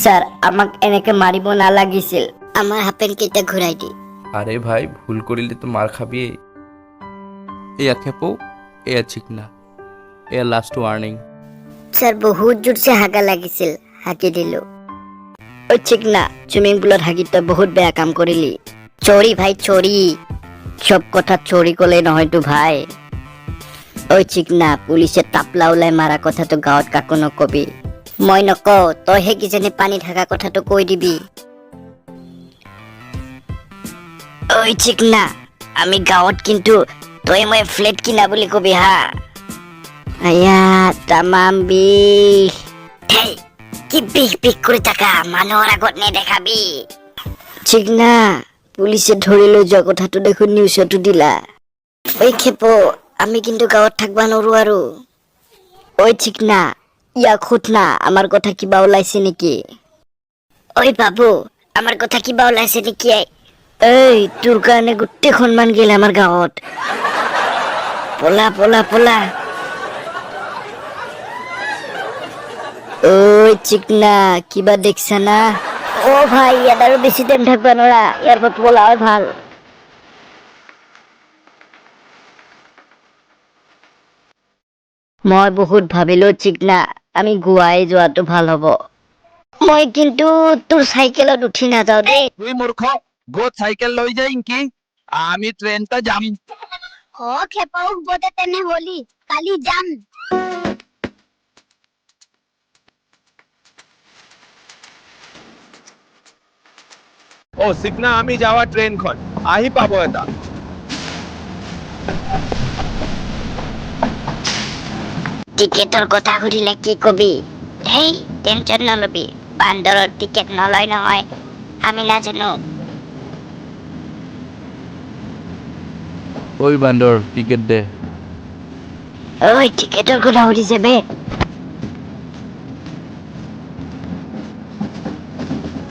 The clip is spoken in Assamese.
স্যার আমাক এনেকে মারিব নালাগিছিল আমার হাফেন কেইটা ঘুরাই দি আরে ভাই ভুল করিলে তো মার খাবি এয়া খেপো এয়া চিকনা এয়া লাস্ট ওয়ার্নিং স্যার বহুত জোরছে হাগা লাগিছিল হাকি দিলো ওই চিকনা সুইমিং পুলত হাগি তই বহুত বেয়া কাম কৰিলি চোরি ভাই চোরি সব কথা চোরি করলে নহয়তো ভাই ওই চিকনা পুলিশে তাপলা ওলাই মারা কথা তো গাঁৱত কাকো নকবি মই নক তই হে কিজানি পানী ঢাকা কথাটো কৈ দিবি ওই চিকনা আমি গাঁৱত কিন্তু তই মই ফ্লেট কিনা বুলি কবি হা আয়া তামাম বিষ হেই কি বিষ বিষ করে থাকা মানুহৰ আগত নেদেখাবি চিকনা পুলিশে ধৰি লৈ যোৱা কথাটো দেখোন নিউজতো দিলা ওই খেপো আমি কিন্তু গাঁৱত থাকবা নৰো আৰু ওই চিকনা ইয়াক সোধ না আমাৰ কথা কিবা ওলাইছে নেকি ওই বাবু আমাৰ কথা কিবা ওলাইছে নেকি এই তোৰ কাৰণে গোটেই সন্মান গেল আমাৰ গাঁৱত পলা পলা পলা ওই চিকনা কিবা দেখছা না ও ভাই ইয়াত আৰু বেছি টাইম থাকবা নৰা ইয়াৰ পৰা পলাই ভাল মই বহুত ভাবিলো চিকনা আমি গুৱাই যোৱাটো ভাল হ'ব মই কিন্তু তোৰ চাইকেলত উঠি নাযাওঁ দেই তুই মূর্খ গোদ সাইকেল লই যাই কি আমি ট্রেনটা যাম হ খেপাও বদে তেনে হলি কালি যাম ও সিগনা আমি যাওয়া ট্রেনখন আহি পাব এটা টিকেটৰ কথা সুধিলে কি কবি হেই টেনচন নলবি বান্দৰৰ টিকেট নলয় নহয় আমি নাজানো ওই বান্দৰ টিকেট দে ওই টিকেটৰ কথা সুধিছে বে